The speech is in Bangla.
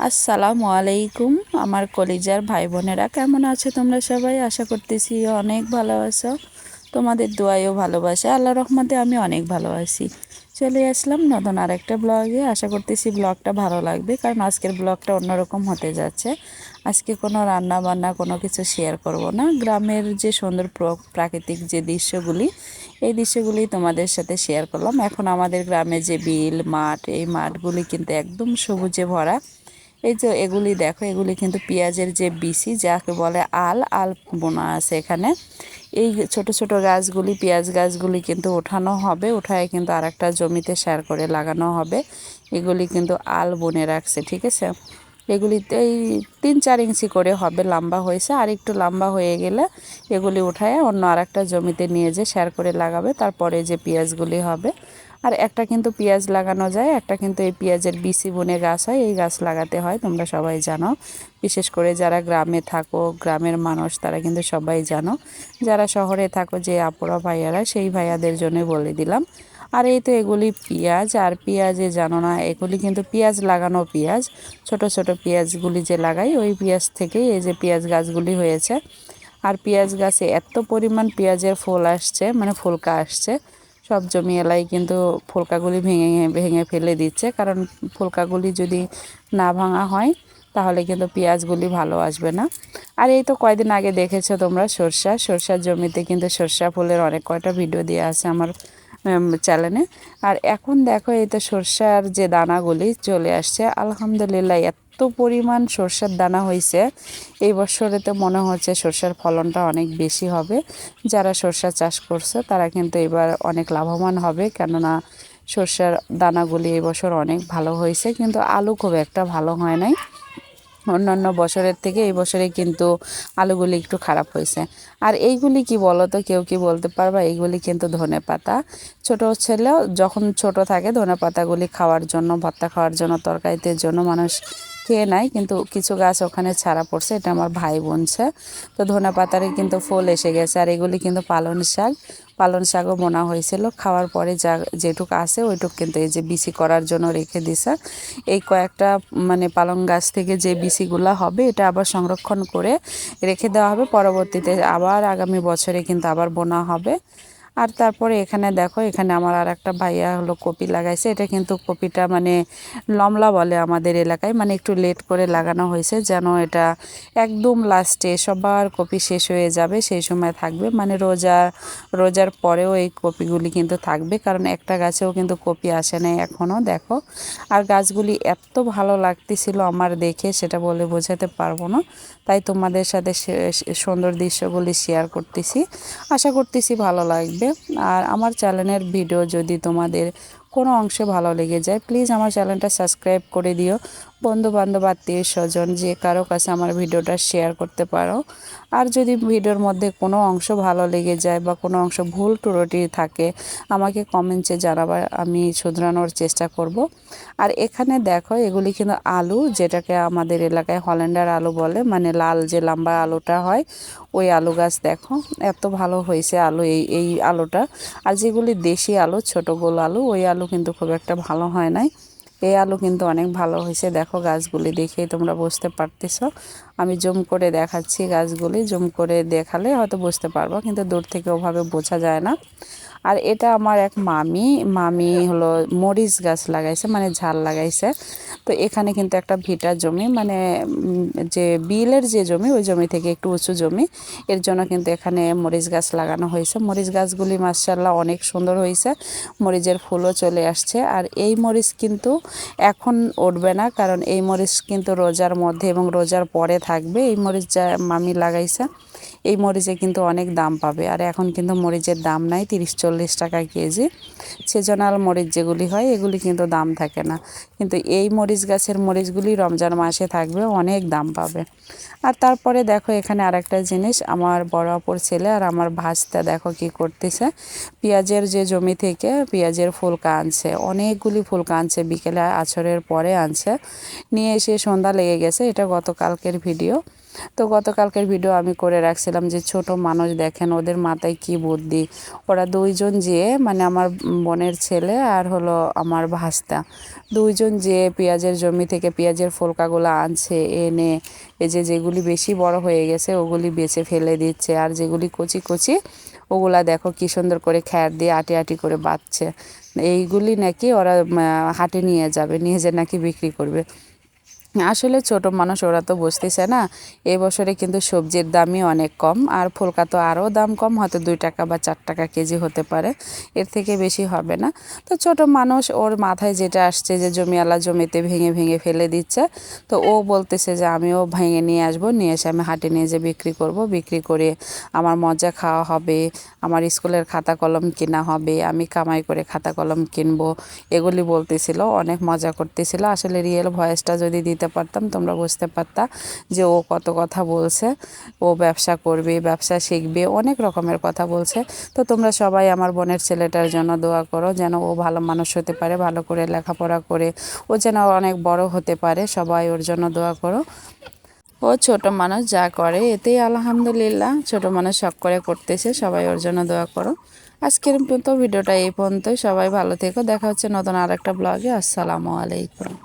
আসসালামু আলাইকুম আমার কলিজার ভাই বোনেরা, কেমন আছো তোমরা সবাই? আশা করতেছি অনেক ভালো আছো। তোমাদের দোয়ায়ও ভালোবাসা, আল্লাহ রহমতে আমি অনেক ভালো আছি। চলে আসলাম নতুন আরেকটা ব্লগে। আশা করতেছি ব্লগটা ভালো লাগবে, কারণ আজকের ব্লগটা অন্যরকম হতে যাচ্ছে। আজকে কোনো রান্না বান্না কোনো কিছু শেয়ার করব না। গ্রামের যে সুন্দর প্রাকৃতিক যে দৃশ্যগুলি, এই দৃশ্যগুলি তোমাদের সাথে শেয়ার করলাম। এখন আমাদের গ্রামে যে বিল মাঠ, এই মাঠগুলি কিন্তু একদম সবুজে ভরা। এই যে এগুলি দেখো, এগুলি কিন্তু পেঁয়াজের যে বিচি, যাকে বলে আল আল বোনা আছে এখানে। এই ছোট ছোট গাছগুলি, পেঁয়াজ গাছগুলি কিন্তু ওঠানো হবে, উঠায় কিন্তু আরেকটা জমিতে সার করে লাগানো হবে। এগুলি কিন্তু আল বনে রাখছে, ঠিক আছে। এগুলিতে এই 3-4 ইঞ্চি করে হবে, লম্বা হয়েছে। আর একটু লম্বা হয়ে গেলে এগুলি উঠায় অন্য আরেকটা জমিতে নিয়ে যে সার করে লাগাবে, তারপরে যে পেঁয়াজগুলি হবে। আর একটা কিন্তু পেঁয়াজ লাগানো যায়, একটা কিন্তু এই পেঁয়াজের বিচি বনে গাছ হয়, এই গাছ লাগাতে হয়, তোমরা সবাই জানো। বিশেষ করে যারা গ্রামে থাকো, গ্রামের মানুষ, তারা কিন্তু সবাই জানো। যারা শহরে থাকো, যে আপুরা ভাইয়ারা, সেই ভাইয়াদের জন্য বলে দিলাম। আর এই তো এগুলি পেঁয়াজ, আর পেঁয়াজে জানো না, এগুলি কিন্তু পেঁয়াজ লাগানো পেঁয়াজ। ছোট ছোট পেঁয়াজগুলি যে লাগাই, ওই পেঁয়াজ থেকেই এই যে পেঁয়াজ গাছগুলি হয়েছে। আর পেঁয়াজ গাছে এত পরিমাণ পেঁয়াজের ফুল আসছে, মানে ফুলকা আসছে। সব জমি এলাই কিন্তু ফুলকাগুলি ভেঙে ভেঙে ফেলে দিচ্ছে, কারণ ফুলকাগুলি যদি না ভাঙা হয় তাহলে কিন্তু পেঁয়াজগুলি ভালো আসবে না। আর এই তো কয়দিন আগে দেখেছো তোমরা সরষার জমিতে কিন্তু সরষা ফুলের অনেক কয়টা ভিডিও দেওয়া আছে আমার চ্যানেলে। আর এখন দেখো, এই তো সরষার যে দানাগুলি চলে আসছে, আলহামদুলিল্লাহ এত পরিমাণ সরষার দানা হয়েছে। এই বছরে তো মনে হচ্ছে সরষার ফলনটা অনেক বেশি হবে। যারা সরষা চাষ করছে তারা কিন্তু এবার অনেক লাভবান হবে, কেননা সরষার দানাগুলি এই বছর অনেক ভালো হয়েছে। কিন্তু আলু খুব একটা ভালো হয় নাই, অন্যান্য বছরের থেকে এই বছরে কিন্তু আলুগুলি একটু খারাপ হয়েছে। আর এইগুলি কি বলো তো, কেউ কি বলতে পারবা? এইগুলি কিন্তু ধনেপাতা। ছোট ছেলেও যখন ছোট থাকে, ধনেপাতাগুলি খাওয়ার জন্য, ভর্তা খাওয়ার জন্য, তরকারিতে জন্য মানুষ খেয়ে নেয়। কিন্তু কিছু গাছ ওখানে ছাড়া পড়ছে, এটা আমার ভাই বুনছে। তো ধনেপাতারই কিন্তু ফুল এসে গেছে। আর এগুলি কিন্তু পালন শাকও বোনা হয়েছিল। খাওয়ার পরে যেটুকু আছে ওইটুক কিন্তু এই যে বিচি করার জন্য রেখে দিছে। এই কয়েকটা মানে পালং গাছ থেকে যে বিচিগুলা হবে, এটা আবার সংরক্ষণ করে রেখে দেওয়া হবে, পরবর্তীতে আবার আগামী বছরে কিন্তু আবার বোনা হবে। আর তারপরে এখানে দেখো, এখানে আমার আর একটা ভাইয়া হলো কপি লাগাইছে। এটা কিন্তু কপিটা মানে লমলা বলে আমাদের এলাকায়, মানে একটু লেট করে লাগানো হয়েছে, যেন এটা একদম লাস্টে সবার কপি শেষ হয়ে যাবে সেই সময় থাকবে। মানে রোজার পরেও এই কপিগুলি কিন্তু থাকবে, কারণ একটা গাছেও কিন্তু কপি আসে নাই এখনও, দেখো। আর গাছগুলি এত ভালো লাগতেছিল আমার দেখে, সেটা বলে বোঝাতে পারবো না। তাই তোমাদের সাথে সুন্দর দৃশ্যগুলি শেয়ার করতেছি। আশা করতেছি ভালো লাগবে। আর আমার চ্যানেলের ভিডিও যদি তোমাদের কোনো অংশে ভালো লেগে যায়, প্লিজ আমার চ্যানেলটা সাবস্ক্রাইব করে দিও। বন্ধু বান্ধব, আত্মীয় স্বজন, যে কারো কাছে আমার ভিডিওটা শেয়ার করতে পারো। আর যদি ভিডিওর মধ্যে কোনো অংশ ভালো লেগে যায় বা কোনো অংশ ভুল ত্রুটি থাকে, আমাকে কমেন্টে জানাবার, আমি শুধরানোর চেষ্টা করব। আর এখানে দেখো, এগুলি কিন্তু আলু, যেটাকে আমাদের এলাকায় হল্যান্ডার আলু বলে, মানে লাল যে লম্বা আলুটা হয়, ওই আলু গাছ দেখো এত ভালো হয়েছে আলু, এই আলুটা। আর যেগুলি দেশি আলু, ছোটো গোল আলু, ওই আলু কিন্তু খুব একটা ভালো হয় নাই। এই আলু কিন্তু অনেক ভালো হয়েছে। দেখো গাছগুলি দেখেই তোমরা বুঝতে পারতেছ। আমি জুম করে দেখাচ্ছি, গাছগুলি জুম করে দেখালে হয়তো বুঝতে পারবো, কিন্তু দূর থেকে ওভাবে বোঝা যায় না। আর এটা আমার এক মামি হলো মরিচ গাছ লাগাইছে, মানে ঝাল লাগাইছে। তো এখানে কিন্তু একটা ভিটা জমি, মানে যে বিলের যে জমি, ওই জমি থেকে একটু উঁচু জমি, এর জন্য কিন্তু এখানে মরিচ গাছ লাগানো হয়েছে। মরিচ গাছগুলি মাশাআল্লাহ অনেক সুন্দর হয়েছে, মরিচের ফুলও চলে আসছে। আর এই মরিচ কিন্তু এখন উঠবে না, কারণ এই মরিচ কিন্তু রোজার মধ্যে এবং রোজার পরে থাকবে। এই মরিচ যা মামি লাগাইছে, এই মরিচে কিন্তু অনেক দাম পাবে। আর এখন কিন্তু মরিচের দাম নাই, 30-40 টাকা কেজি। সিজনাল মরিচ যেগুলি হয়, এগুলি কিন্তু দাম থাকে না। কিন্তু এই মরিচ গাছের মরিচগুলি রমজান মাসে থাকবে, অনেক দাম পাবে। আর তারপরে দেখো, এখানে আরেকটা জিনিস, আমার বড় আপুর ছেলে আর আমার ভাস্তা দেখো কি করতেছে। পেঁয়াজের যে জমি থেকে পেঁয়াজের ফুলকা আনছে, অনেকগুলি ফুলকা আনছে, বিকেলে আছরের পরে আনছে, নিয়ে এসে সন্ধ্যা লেগে গেছে। এটা গতকালকের ভিডিও। তো গতকালকের ভিডিও আমি করে রাখছিলাম যে ছোট মানুষ দেখেন ওদের মাথায় কি বুদ্ধি। ওরা দুইজন যেয়ে মানে আমার বোনের ছেলে আর হলো আমার ভাস্তা দুইজন যেয়ে পেঁয়াজের জমি থেকে পেঁয়াজের ফলকাগুলো আনছে, এনে এই যে যেগুলি বেশি বড় হয়ে গেছে ওগুলি বেছে ফেলে দিচ্ছে, আর যেগুলি কচি কচি ওগুলা দেখো কি সুন্দর করে খ্যার দিয়ে আটি আটি করে বাঁধছে। এইগুলি নাকি ওরা হাটে নিয়ে যাবে, নিয়ে যেয়ে নাকি বিক্রি করবে। আসলে ছোট মানুষ ওরা তো বুঝতেছে না। এই বছরে কিন্তু সবজির দামই অনেক কম, আর ফুলকা তো আরও দাম কম, হয়তো 2 টাকা বা 4 টাকা কেজি হতে পারে, এর থেকে বেশি হবে না। তো ছোট মানুষ ওর মাথায় যেটা আসছে যে জমিওয়ালা জমিতে ভেঙে ভেঙে ফেলে দিচ্ছে, তো ও বলতেছে যে আমিও ভেঙে নিয়ে আসবো, নিয়ে এসে আমি হাটে নিয়ে যে বিক্রি করব, বিক্রি করে আমার মজা খাওয়া হবে, আমার স্কুলের খাতা কলম কেনা হবে, আমি কামাই করে খাতা কলম কিনবো, এগুলি বলতেছিল, অনেক মজা করতেছিল। আসলে রিয়েল ভয়েসটা যদি দিতে পারতাম তোমরা বুঝতে পারতা যে ও কত কথা বলছে। ও ব্যবসা করবে, ব্যবসা শিখবে, অনেক রকমের কথা বলছে। তো তোমরা সবাই আমার বোনের ছেলেটার জন্য দোয়া করো, যেন ও ভালো মানুষ হতে পারে, ভালো করে লেখাপড়া করে ও যেন অনেক বড় হতে পারে। সবাই ওর জন্য দোয়া করো। ও ছোট মানুষ যা করে এতেই আলহামদুলিল্লাহ, ছোট মানুষ শখ করে করতেছে, সবাই ওর জন্য দোয়া করো। আজকের মতো ভিডিওটা এই পর্যন্তই। সবাই ভালো থেকো, দেখা হচ্ছে নতুন আরেকটা ব্লগে। আসসালামু আলাইকুম।